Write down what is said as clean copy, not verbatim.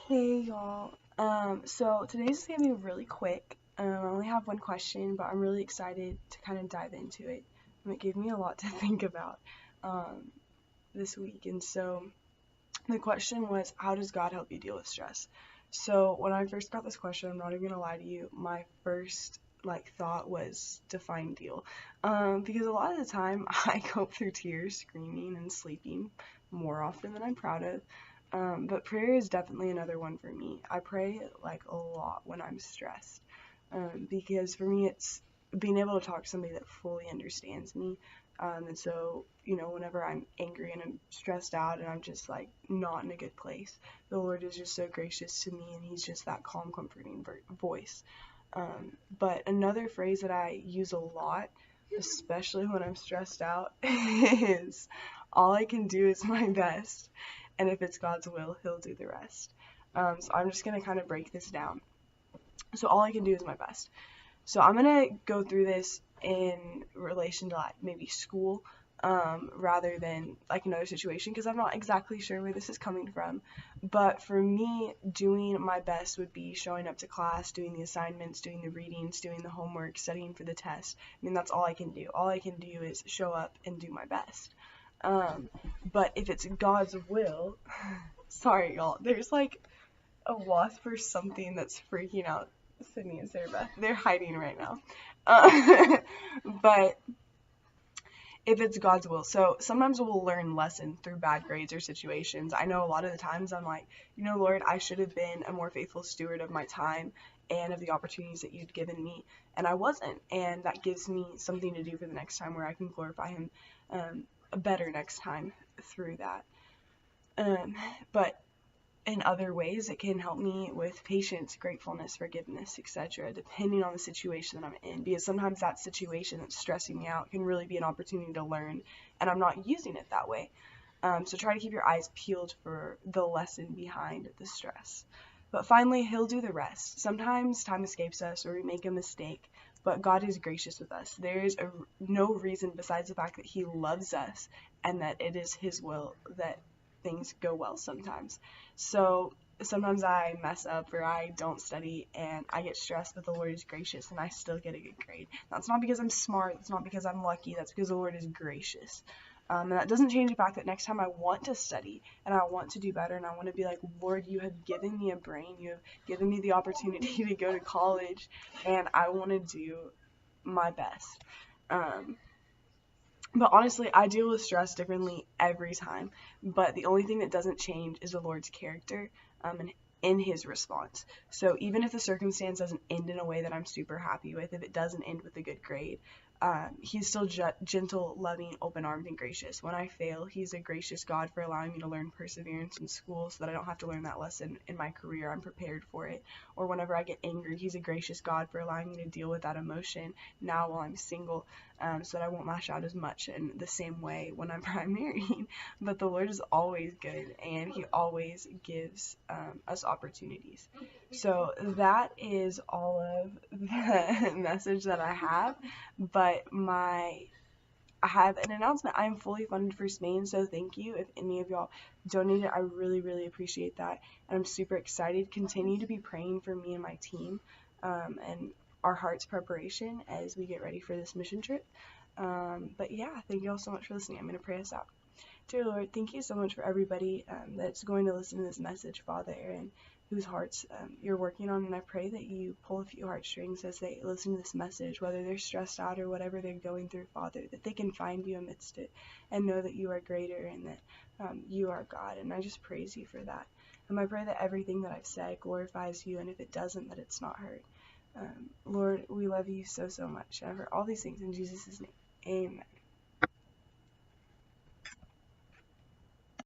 Hey y'all. So today's gonna be really quick. I only have one question, but I'm really excited to kind of dive into it. It gave me a lot to think about um, this week. And so the question was, how does God help you deal with stress? So when I first got this question, I'm not even gonna lie to you, my first thought was define deal. Because a lot of the time I go through tears, screaming and sleeping more often than I'm proud of. But prayer is definitely another one for me. I pray like a lot when I'm stressed. Because for me it's being able to talk to somebody that fully understands me. And so, whenever I'm angry and I'm stressed out and I'm just like not in a good place, the Lord is just so gracious to me and He's just that calm, comforting voice. But another phrase that I use a lot, especially when I'm stressed out, is all I can do is my best. And if it's God's will, He'll do the rest. So I'm just going to kind of break this down. So all I can do is my best. So I'm gonna go through this in relation to like maybe school, rather than like another situation because I'm not exactly sure where this is coming from. But for me, doing my best would be showing up to class, doing the assignments, doing the readings, doing the homework, studying for the test. I mean, that's all I can do. All I can do is show up and do my best. But if it's God's will, sorry y'all, there's like a wasp or something that's freaking out Sydney and Sarah Beth. They're hiding right now. But if it's God's will. So sometimes we'll learn lessons through bad grades or situations. I know a lot of the times I'm like, Lord, I should have been a more faithful steward of my time and of the opportunities that you'd given me. And I wasn't. And that gives me something to do for the next time where I can glorify Him better next time through that. But in other ways, it can help me with patience, gratefulness, forgiveness, etc., depending on the situation that I'm in. Because sometimes that situation that's stressing me out can really be an opportunity to learn, and I'm not using it that way. So try to keep your eyes peeled for the lesson behind the stress. But finally, He'll do the rest. Sometimes time escapes us or we make a mistake, but God is gracious with us. There is no reason besides the fact that He loves us and that it is His will that things go well sometimes. So sometimes I mess up or I don't study and I get stressed, but the Lord is gracious and I still get a good grade. That's not because I'm smart, that's not because I'm lucky, that's because the Lord is gracious. And that doesn't change the fact that next time I want to study and I want to do better and I want to be like, Lord, you have given me a brain, you have given me the opportunity to go to college, and I want to do my best. Um, but honestly, I deal with stress differently every time. But the only thing that doesn't change is the Lord's character, and in His response. So even if the circumstance doesn't end in a way that I'm super happy with, if it doesn't end with a good grade, He's still gentle, loving, open armed, and gracious. When I fail, He's a gracious God for allowing me to learn perseverance in school so that I don't have to learn that lesson in my career. I'm prepared for it. Or whenever I get angry, He's a gracious God for allowing me to deal with that emotion now while I'm single, so that I won't lash out as much in the same way when I'm primary. But the Lord is always good, and He always gives us opportunities. So that is all of the message that I have. But I have an announcement. I am fully funded for Spain, so thank you. If any of y'all donated, I really, really appreciate that. And I'm super excited. Continue to be praying for me and my team, and our heart's preparation as we get ready for this mission trip. But yeah, thank you all so much for listening. I'm going to pray us out. Dear Lord, thank you so much for everybody that's going to listen to this message, Father, and whose hearts you're working on. And I pray that you pull a few heartstrings as they listen to this message, whether they're stressed out or whatever they're going through, Father, that they can find you amidst it and know that you are greater and that you are God. And I just praise you for that. And I pray that everything that I've said glorifies you, and if it doesn't, that it's not heard. Lord, we love you so, so much. And I pray all these things in Jesus' name. Amen.